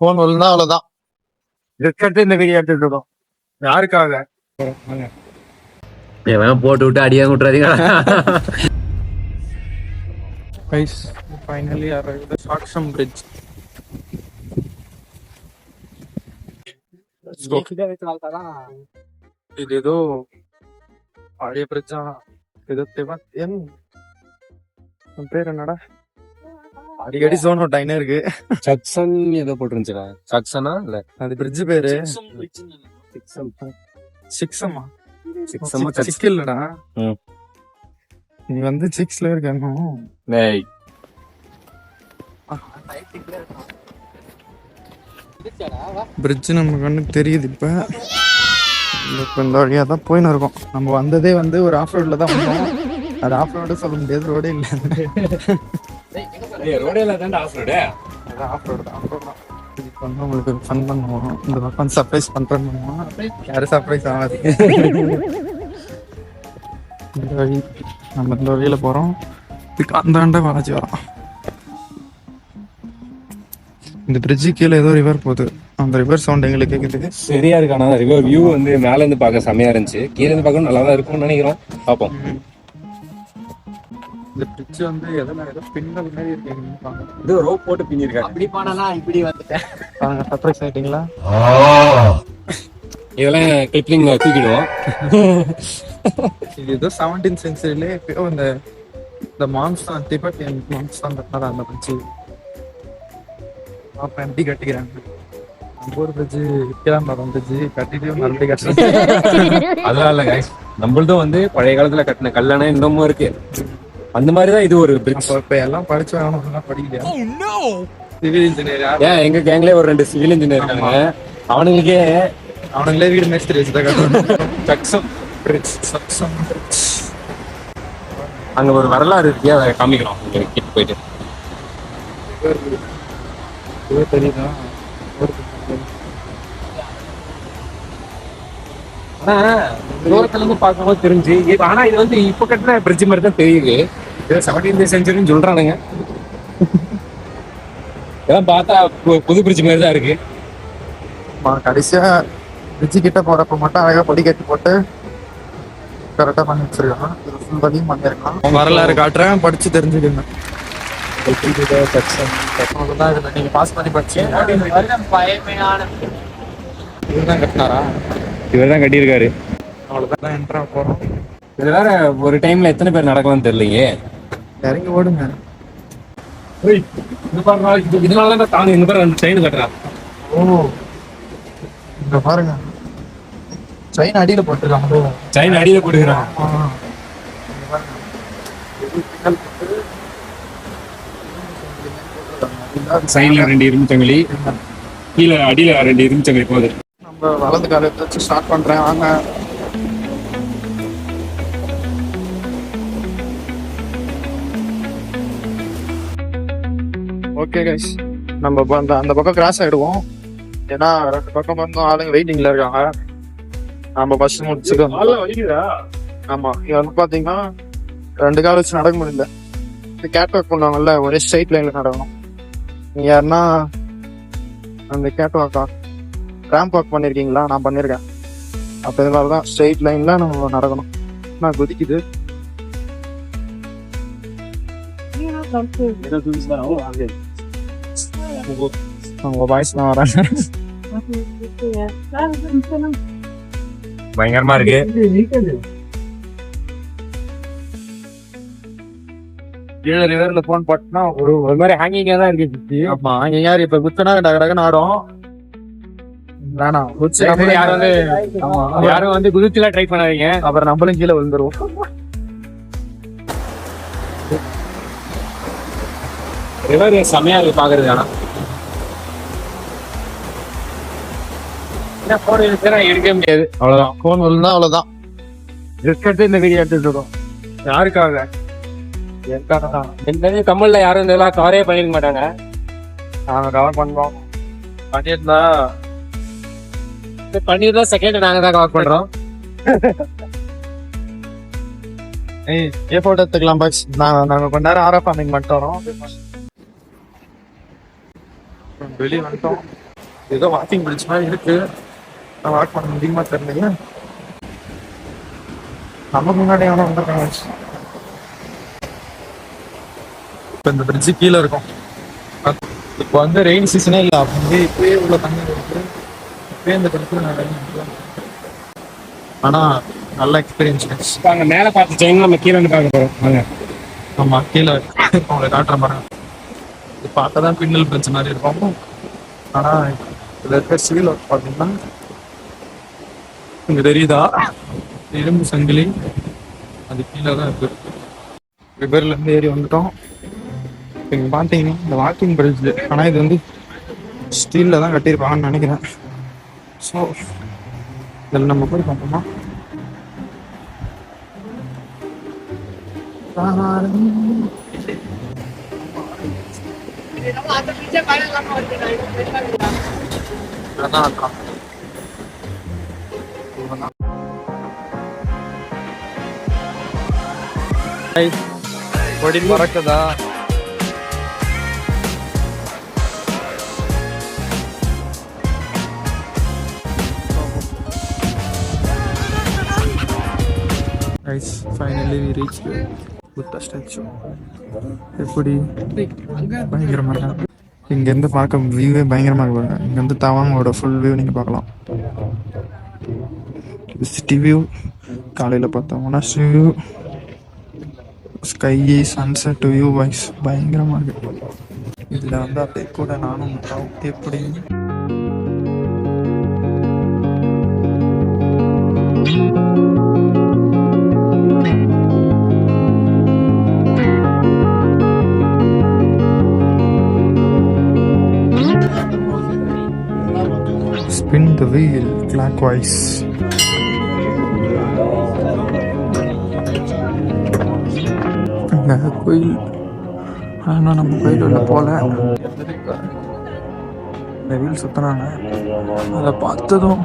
Phone வரலன்னா அவ்வளவுதான். எடுத்துட்டு இந்த வீடியோ எடுத்துட்டு இருக்கோம். யாருக்காக போட்டு விட்டு அடியா விட்டுறாதீங்க. guys, finally arrived at Saksham Bridge. Let's go. இது ஏதோ பழைய பிரிட்ஜா ஏதோ என் பேர் என்னடா அடிக்கடி சோன் அவுட் ஆயினே இருக்கு. சக்சன் ஏதோ போட்டுருந்துச்சுடா. சக்சனா இல்ல அது பிரிட்ஜ் பேரு சிக்ஸமா சிக்ஸ் இல்லடா. நீ வந்து சிக்ஸ்ல இருக்க. பிரிட்ஜ் நம்ம கண்ணுக்கு தெரியுது. இப்ப இந்த வழியா தான் போயின்னு இருக்கோம். நம்ம வந்ததே வந்து ஒரு ஆஃப் ரோட்ல தான் வந்தோம். அது ஆஃப் ரோடு சொல்ல முடியாது, ரோடே இல்லை. ஆஃப் ரோடு தான். இப்போ வந்து உங்களுக்கு ஃபன் பண்ணுவோம். இந்த பக்கம் சர்ப்ரைஸ் பண்றேன்னு யாரும் சர்ப்ரைஸ் ஆகாது. இந்த வழி நம்ம இந்த வழியில போறோம். இதுக்கு அந்த வளைச்சி வரோம். இந்த பிரிட்ஜு கீழே ஏதோ ரிவர் போகுது. அந்த ரிவர் சவுண்ட் எங்களுக்கு கேக்குது. சரியா இருக்கானா? ரிவர் வியூ வந்து மேல இருந்து பார்க்க செமையா இருந்துச்சு. கீழே இருந்து பார்க்க நல்லா தான் இருக்கும்னு நினைக்கிறோம். பார்ப்போம். இந்த பிரிட்ஜ் வந்து எதனா ஏதோ பின்னல் மாதிரி இருக்கு. இது ரோப் போட்டு பின்னிருக்காங்க. அப்படி போனா இப்படி வந்துட்டேன். சர்ப்ரைஸ் ஆயிட்டீங்களா? இதெல்லாம் கிளிப்லிங் தூக்கிடுவோம். இது ஏதோ 17th சென்ச்சுரியிலே இந்த மான்ஸ்தான் திபெத்தியன் மான்ஸ்தான் கட்டினதா அந்த பிரிட்ஜ். அப்ப எப்படி கட்டிக்கிறாங்க? நம்ம ஒரு பிரிட்ஜ் விற்கலாம் பிரிட்ஜ் கட்டிட்டு மறுபடியும் கட்டுறாங்க. அதெல்லாம் இல்ல கைஸ், நம்மளதும் வந்து பழைய காலத்துல கட்டின கல்லணை இன்னமும் இருக்கு. அந்த மாதிரிதான் இது ஒரு பிரிட்ஜ். இப்ப எல்லாம் படிச்சு வாங்கணும் படிக்கலையா? சிவில் இன்ஜினியர் ஏன் எங்க கேங்லயே ஒரு 2 சிவில் இன்ஜினியர் இருக்காங்க. அவனுங்களே வீடு மேஸ்திரி வச்சுதான் கட்டணும். சக்சம் பிரிட்ஜ். சக்சம் பிரிட்ஜ். அங்க ஒரு வரலாறு இருக்கு, அதை காமிக்கிறோம் கிட்ட போயிட்டு. தெரியுதா? ஆனா தூரத்துல இருந்து பார்க்கும்போது தெரிஞ்சு, ஆனா இது வந்து இப்ப கட்டின பிரிட்ஜ் மாதிரி தான் தெரியுது. 17th சென்ச்சுரின்னு சொல்றானுங்க. இதெல்லாம் பார்த்தா புது பிரிட்ஜ் மாதிரி தான் இருக்கு. கடைசியா பிரிட்ஜ் கிட்ட போறப்ப மட்டும் அழகா பொடி கட்டி போட்டு கரெக்டா பண்ணி வச்சிருக்கான். ஃபுல் பண்ணியும் பண்ணிருக்கான். வரலாறு காட்டுறேன், படிச்சு தெரிஞ்சுக்கங்க. நீங்க பாஸ் பண்ணி படிச்சீங்க. இவர்தான் கட்டினாரா? இவர்தான் கட்டியிருக்காரு. அவ்வளவுதான் என்ட்ரா போறோம். இது வேற ஒரு டைம்ல எத்தனை பேர் நடக்கலாம்னு தெரியலையே. இறங்கி ஓடுங்க. இதனாலதான் தாங்க எங்க பேர் அந்த செயின் கட்டுறான். ஓ இங்க பாருங்க, செயின் அடியில போட்டுருக்காங்க. செயின் அடியில போட்டுக்கிறான். சைட்ல 2 இரும்பு சங்கிலி, கீழே அடியில 2 இரும்பு சங்கிலி போகுது. நம்ம வலது காலை வச்சு ஸ்டார்ட் பண்றேன். வாங்க. ஓகே கைஸ், நம்ம அந்த பக்கம் கிராஸ் ஆயிடுவோம். ஏன்னா 2 பக்கம் வந்து ஆளுங்க வெயிட்டிங்ல இருக்காங்க. நம்ம பஸ் முடிச்சுக்கோம். ஆமா, இங்க வந்து பாத்தீங்கன்னா 2 கால் வச்சு நடக்க முடியல. கேட் வாக் பண்ணுவாங்கல்ல, ஒரே ஸ்ட்ரைட் லைன்ல நடக்கணும். நீங்க யாருன்னா அந்த கேட் வாக்கா ரேம்ப் வாக் பண்ணிருக்கீங்களா? நான் பண்ணிருக்கேன். அப்ப இதனாலதான் ஸ்ட்ரைட் லைன்ல நம்ம நடக்கணும். நான் குதிக்குது. உங்க வாய்ஸ் நான் வரேன். பயங்கரமா இருக்கு. கீழே ரிவர்ல போன் போட்டா ஒரு மாதிரி ஹேங்கிங்கா தான் இருக்கு. ஆமா, யாரு இப்ப குத்தனா டகடகன்னு ஆடும். வேணாம், யாரும் வந்து குதிச்சுலாம் ட்ரை பண்ணாதீங்க, அப்புறம் நம்மளும் கீழே விழுந்துருவோம். ரிவர் செமையா இருக்கு பாக்குறது. ஆனா எடுக்க முடியாது, அவ்வளவுதான். போன் விழுந்தா அவ்வளவுதான். எடுத்துட்டு இந்த வீடியோ எடுத்துட்டு இருக்கோம். யாருக்காக? எந்த தமிழ்ல யாரும் இதெல்லாம் கவரே பண்ணிருக்க மாட்டாங்க. நாங்க கவர் பண்ணுவோம். பண்ணிருந்தா செகண்ட் நாங்க தான் கவர் பண்றோம். ஏ போட்டோ எடுத்துக்கலாம் பாக்ஸ். நாங்க கொஞ்ச நேரம் ஆரா பண்ணிங்க மட்டும் வரோம். வெளியே வந்துட்டோம். ஏதோ வாக்கிங் பிரிட்ஜ் மாதிரி இருக்கு. நான் வாக் பண்ண முடியுமா தெரியல. நமக்கு முன்னாடி எவனோ வந்திருக்காங்க. இப்போ இந்த பிரிட்ஜு கீழே இருக்கும். இப்போ வந்து ரெயின் சீசனே இல்லை, அப்போ வந்து இப்பயே உள்ள தண்ணி இருக்கு. இப்பயே இந்த பிரிட்ஜில் நான் இறங்கி, ஆனால் நல்ல எக்ஸ்பீரியன்ஸ். இப்போ அங்கே மேலே பார்த்துட்டீங்கன்னா நம்ம கீழே வந்து பார்க்க போகிறோம். வாங்க. ஆமாம், கீழே உங்களை காட்டுற பாருங்க. இது பார்க்க தான் பின்னல் பிரிட்ஜ் மாதிரி இருக்கும். ஆனால் இதில் இருக்க சிவில் ஒர்க் பார்த்தீங்கன்னா இங்கே தெரியுதா, இரும்பு சங்கிலி அது கீழே தான் இருக்கு. ரிவர்லேருந்து ஏறி வந்துட்டோம். இங்கே பார்த்தீங்கன்னா இந்த வாக்கிங் பிரிட்ஜ், ஆனால் இது வந்து ஸ்டீலில் தான் கட்டியிருப்பாங்கன்னு நினைக்கிறேன். ஸோ இதில் நம்ம போய் பார்த்தோமா, அதான் கொடி பறக்குதா. Guys, finally we reached the Buddha statue. எப்படி பயங்கரமா இருக்கு. இங்கேருந்து பார்க்க வியூவே பயங்கரமாக இருப்பாங்க. இங்கேருந்து தவாங்கோட ஃபுல் வியூ நீங்கள் பார்க்கலாம். சிட்டி வியூ, காலையில் பார்த்தோம்னா view, sky, sunset view wise பயங்கரமாக இருக்கு. இதில் வந்து அப்படியே கூட நானும் எப்படி spin the wheel clockwise. கோயில், ஆனால் நம்ம கோயில் உள்ள போல இந்த வீல் சுத்தினாங்க. அதை பார்த்ததும்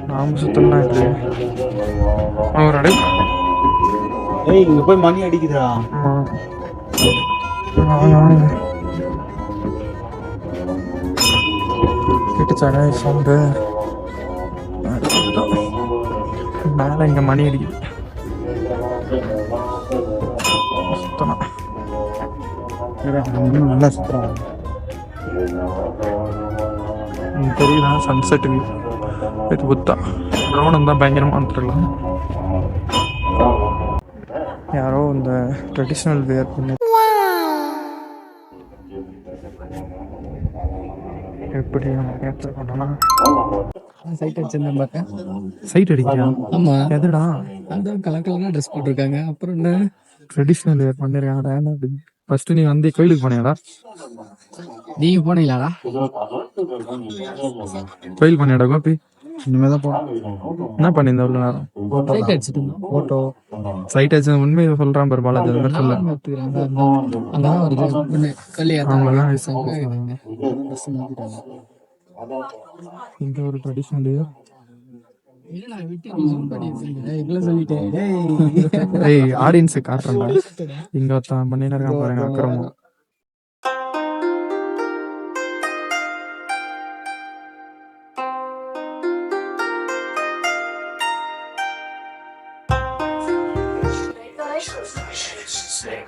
நாம சுத்தனா இல்லை ஒரு அடை. இங்க போய் மணி அடிக்குதா? கேட்டுச்சாங்க சவுண்டு. மேலே இங்கே மணி அடிக்குது. சுத்தனா நல்லா சுத்துறாங்க. தெரியுதா சன்செட் வியூ. இது புத்தா ட்ரோன் தான் பயங்கரமாக வந்துருக்கலாம். யாரோ இந்த ட்ரெடிஷ்னல் வேர் பண்ணி எப்படி நம்ம கேப்சர் பண்ணோம்னா சைட் அடிச்சிருந்தேன் பார்த்தேன். சைட் அடிக்கிறியா? ஆமா, எதுடா அந்த கலர் கலராக ட்ரெஸ் போட்டிருக்காங்க. அப்புறம் என்ன ட்ரெடிஷ்னல் வேர் பண்ணிருக்காங்கடா. ஃபர்ஸ்ட் நீ வந்து கோயிலுக்கு போனியாடா? நீங்க போனீங்களாடா? கோயில் பண்ணியாடா கோபி? இனிமேல் தான் போனோம். என்ன பண்ணியிருந்த உள்ள நேரம்? சைட் அடிச்சுட்டு இருந்தோம். ஃபோட்டோ சைட் அடிச்சு உண்மையை சொல்கிறான் பாரு பாலாஜி. அது மாதிரி சொல்ல அங்கதான் வருது அவங்கதான் இங்கே ஒரு ட்ரெடிஷ்னல் ஏய் ஆடியன்ஸுக்கு காட்டுறேன்டா. இங்கே ஒருத்தன் பண்ணின்னு இருக்கான் பாருங்க அக்கிரமம்.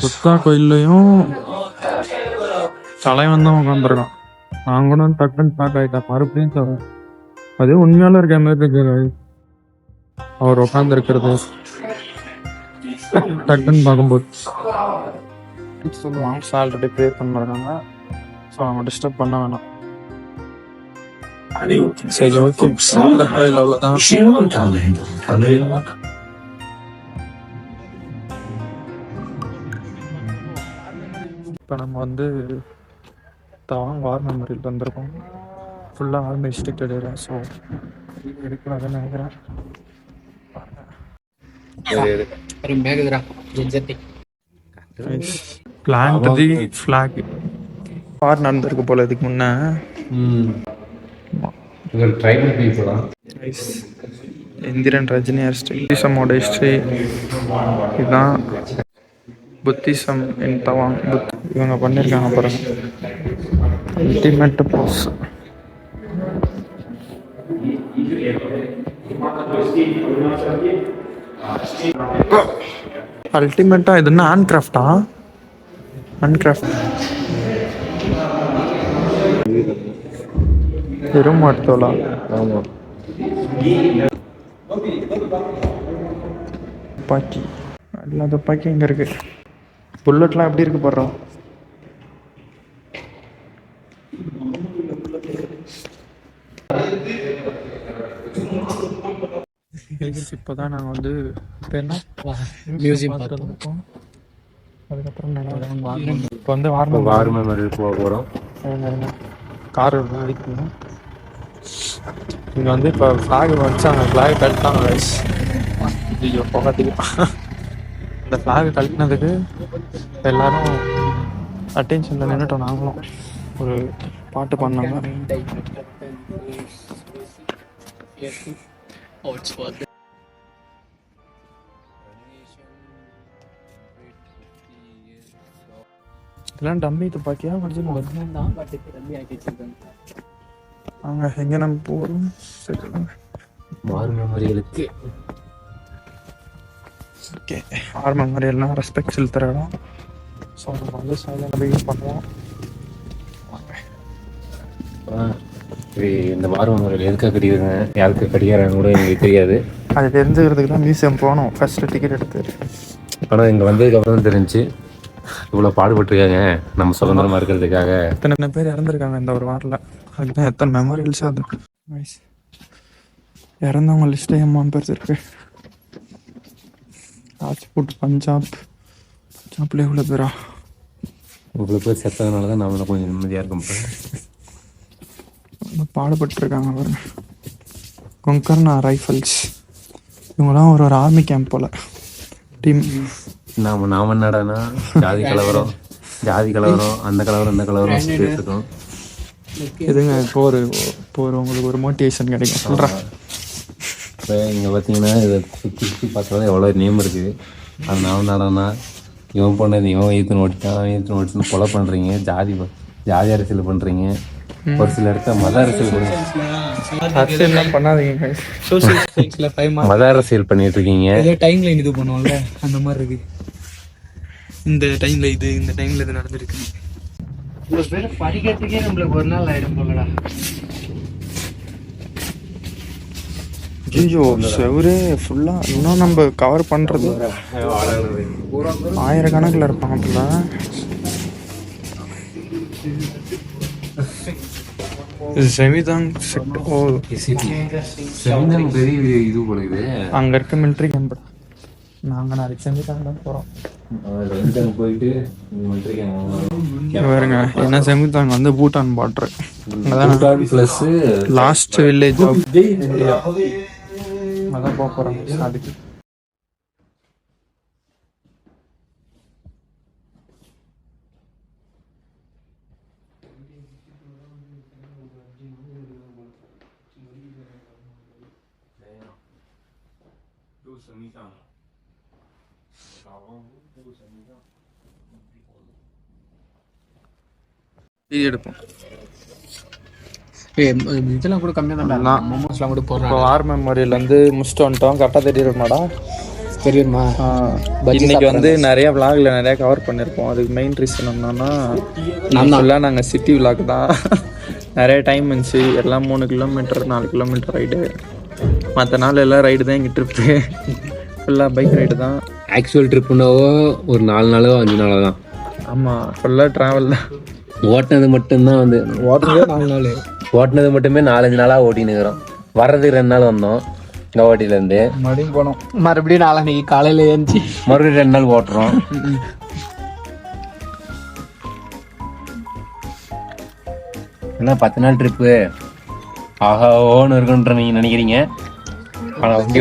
புத்தா கோயில்லையும் தலைவன் தான் உட்காந்துருக்கான். நான் கூட டக்குன்னு பேக் ஆகிட்டேன். மறுபடியும் சொல்றேன், அதே உண்மையால இருக்க மாதிரி இருக்கு. அவர் உட்காந்து இருக்கிறது டக்குன்னு பார்க்கும்போது மாம்ஸ் ஆல்ரெடி ப்ரே பண்ணிருக்காங்க. ஸோ அவங்க டிஸ்டர்ப் பண்ண வேணாம். சரி ஓகே, அவ்வளோதான். இப்போ நம்ம வந்து தவாங் வார் மெமரியில் வந்திருக்கோம். ஃபுல்லாக ஆர்மி ரெஸ்ட்ரிக்டட் ஏரியா. ஸோ எடுக்கலாம்னு நினைக்கிறேன். பிளான்ட் தி ஃபிளாக் வார் நடந்திருக்கு போல இதுக்கு முன்னே. ட்ரைபல் பீப்புளா? இந்திரன் ரஜினி ஹிஸ்ட்ரி, புத்திசமோட ஹிஸ்ட்ரி இதுதான். புத்திசம் இன் தவாங் இவங்க பண்ணியிருக்காங்க பாருங்க. Ultimate pose. அல்டிமேட்டா இது என்ன ஹேண்ட் கிராஃப்டா? ஹேண்ட் கிராஃப்ட் வெறும் மாட்டோலா? ஆமாம். துப்பாக்கி எல்லா துப்பாக்கி இங்கே இருக்கு. புல்லட்லாம் எப்படி இருக்கு போடுறோம். இப்போதான் நாங்கள் வந்து என்ன மியூசியம் இருக்கோம். அதுக்கப்புறம் இப்போ வந்து வார் மெமரி போக போகிறோம். கார் அடிக்கணும். இங்கே வந்து இப்போ ஃப்ளாக் வச்சாங்க, ஃப்ளாக் கழட்டாங்க. ஐயோ போகாதீங்க. இந்த ஃப்ளாக் கழட்டினதுக்கு எல்லாரும் அட்டென்ஷனில் நின்றுட்டோம். நாங்களும் ஒரு பாட்டு பண்ணாங்க. இதெல்லாம் டம்மி துப்பாக்கியா கொஞ்சம் அங்கே எங்கே நம்ம போகிறோம். சரி வார் மெமரிகளுக்கு ஓகே. வார் மெமரியெல்லாம் ரெஸ்பெக்ட் செலுத்துகிற இடம். ஸோ நம்ம வந்து சைலண்ட் பண்ணுவோம். இந்த வார் மெமரியில் எதுக்காக கட்டிடுறாங்க, யாருக்கு கட்டிக்கிறாங்க கூட எங்களுக்கு தெரியாது. அது தெரிஞ்சுக்கிறதுக்கு தான் மியூசியம் போகணும் ஃபஸ்ட்டு டிக்கெட் எடுத்து. ஆனால் இங்கே வந்ததுக்கப்புறம் தான் தெரிஞ்சு இவ்வளோ பாடுபட்டுருக்காங்க நம்ம சுதந்திரமாக இருக்கிறதுக்காக. எத்தனை பேர் இறந்துருக்காங்க இந்த ஒரு வாரில். அதுதான் எத்தனை மெமரியல்ஸ். அது இறந்தவங்க லிஸ்ட்டே எம்மான் பேர் இருக்கு. ராஜ்புட் பஞ்சாப்ல எவ்வளோ பேரா? இவ்வளோ பேர் செத்ததுனால தான் நம்மள கொஞ்சம் நிம்மதியாக இருக்கும். பாடுபட்டுருக்காங்க பாருங்க. கொங்கர்னா ரைஃபிள்ஸ் இவங்களாம் ஒரு ஆர்மி கேம்ப் போல் டீம். நாம என்னடானா ஜாதி கலவரம் அந்த கலவரம் இந்த கலவரம் இருக்கோம். எதுங்க இப்போ ஒரு உங்களுக்கு ஒரு மோட்டிவேஷன் கிடைக்கும் சொல்கிறேன். இப்போ இங்கே பார்த்தீங்கன்னா இதை சுற்றி பார்த்தா எவ்வளோ நேம் இருக்குது. அது நான் என்னடானா இவன் பண்ணது இவன் ஈத்துன்னு ஓட்டின்னு கொலை பண்ணுறீங்க, ஜாதி அரசியல் பண்ணுறீங்க. ஒரு சில இடத்த மத அரசியல் பண்ணாதீங்க. மத அரசியல் பண்ணிட்டு இருக்கீங்க. டைம் லைன் இது பண்ணுவோம்ல அந்த மாதிரி இருக்கு. இந்த டைம்ல இது நடந்திருக்கு. இவ்வளவு பேரை படிக்கிறதுக்கே நம்மளுக்கு ஒரு நாள் ஆயிடும் போலடா. ஐயோ செவரே ஃபுல்லா இன்னும் நம்ம கவர் பண்றது ஆயிரக்கணக்கில் இருப்பாங்க போல. செமிதாங் பெரிய இது போல இது. அங்க இருக்க மிலிட்ரி கேம்ப். நாங்க நாளைக்கு செமிதாங் தான் போறோம். போயிட்டு பாருங்க என்ன செமிதாங் வந்து Bhutan border. Plus last village அதான் போக போறோம். அதுக்கு எடுப்போம். இதெல்லாம் கூட கம்மியாக தான் மோமோஸ்லாம் கூட போடுறோம். இப்போ வார் மெமோரியல் வந்து முடிச்சுட்டு வந்துட்டோம். கரெக்டாக தெரியுமாடா? தெரியுமா? இன்னைக்கு வந்து நிறைய விளாக்ல நிறைய கவர் பண்ணியிருப்போம். அதுக்கு மெயின் ரீசன் என்னன்னா ஃபுல்லாக நாங்கள் சிட்டி விளாக் தான். நிறைய டைம் இருந்துச்சு. எல்லாம் 3 கிலோமீட்டர் 4 கிலோமீட்டர் ரைடு. மற்ற நாள் எல்லாம் ரைடு தான். எங்கள் ட்ரிப்பு ஃபுல்லாக பைக் ரைடு தான். ஆக்சுவல் ட்ரிப்புனாவோ ஒரு 4 நாளோ 5 நாளோ தான். ஆமாம் ஃபுல்லாக ட்ராவல் தான். ஓட்டினது மட்டும்தான் வந்து ஓட்டினது மட்டுமே 4-5 நாளாக ஓட்டினுக்கிறோம். வர்றதுக்கு 2 நாள் வந்தோம் கவாட்டிலேருந்து. மறுபடியும் போனோம். மறுபடியும் நாளைக்கு காலையில் ஏஞ்சி மறுபடியும் 2 நாள் ஓட்டுறோம். என்ன 10 நாள் ட்ரிப்பு ஆஹா ஓன்னு இருக்குன்ற நீங்கள் நினைக்கிறீங்க. ஆனால் வண்டி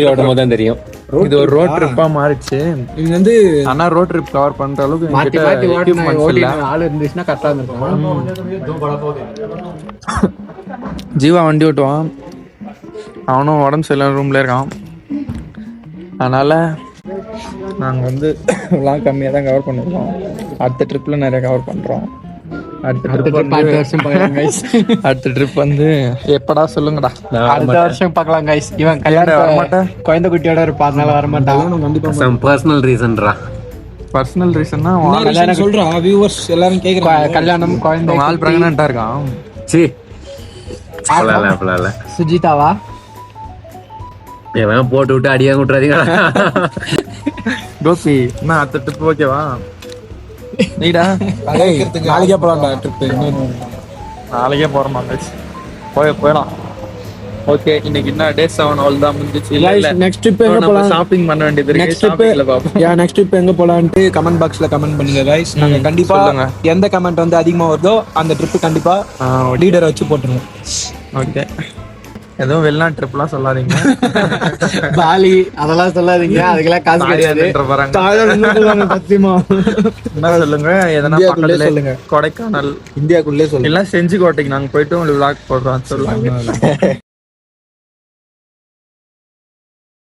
ஓட்டும் போது தான் தெரியும். இது ஒரு ரோட் ட்ரிப்பா மாறிச்சு. இது வந்து ஆனா ரோட் ட்ரிப் கவர் பண்ற அளவுக்கு ஆள் இருந்துச்சுன்னா கரெக்டா இருக்கும். ஜீவா வண்டி ஓட்டுவான். அவனும் உடம்பு சரியில்லை ரூம்ல இருக்கான். அதனால நாங்கள் வந்து எல்லாம் கம்மியாக தான் கவர் பண்ணிருக்கோம். அடுத்த ட்ரிப்பில் நிறைய கவர் பண்ணுறோம். அடுத்த ட்ரிப் அடுத்த வருஷம் பார்க்கலாம் கைஸ். அடுத்த ட்ரிப் வந்து எப்படா சொல்லுங்கடா. அடுத்த வருஷம் பார்க்கலாம் கைஸ். இவன் கல்யாணம் வரமாட்டேன், குழந்தை குட்டியோட இருப்பா, அதனால வரமாட்டான். கண்டிப்பா சம் பர்சனல் ரீசன்ரா. பர்சனல் ரீசன்னா கல்யாணம் சொல்றா, வியூவர்ஸ் எல்லாரும் கேக்குறாங்க. கல்யாணம், குழந்தை, ஆள் பிரெக்னன்ட்டா இருக்கான். சி அப்பலாம் சுஜிதாவா எவன் போட்டு விட்டு அடியா விட்டுறாதீங்க. கோபி என்ன அடுத்த ட்ரிப் ஓகேவா? நீடா நாளைக்கே போலாம்டா ட்ரிப். நாளைக்கே போறோமா? போயிடலாம். ஓகே, இன்னைக்கு என்ன டே 7 ஆல் தான் முடிஞ்சிச்சு. இல்ல நெக்ஸ்ட் ட்ரிப் எங்க போலாம்? ஷாப்பிங் பண்ண வேண்டியது இருக்கு. நெக்ஸ்ட் ட்ரிப் பாப்போம். நெக்ஸ்ட் ட்ரிப் எங்க போலாம்னு கமெண்ட் பாக்ஸ்ல கமெண்ட் பண்ணுங்க गाइस. நாங்க கண்டிப்பா எந்த கமெண்ட் வந்து அதிகமா வருதோ அந்த ட்ரிப் கண்டிப்பா லீடரை வச்சு போட்டுருவோம். ஓகே, எதுவும் வெளிநாட்டு ட்ரிப்லாம் சொல்லாதீங்க. பாலி அதெல்லாம் சொல்லாதீங்க, அதுக்கெல்லாம் காசு கிடையாது. சத்தியமா என்ன சொல்லுங்க, எதனா பக்கத்துல சொல்லுங்க. கொடைக்கானல், இந்தியாக்குள்ளே சொல்லுங்க. இல்ல செஞ்சிக்கோட்டைக்கு நாங்க போயிட்டு உங்களுக்கு vlog போடுறோம் சொல்லுவாங்க.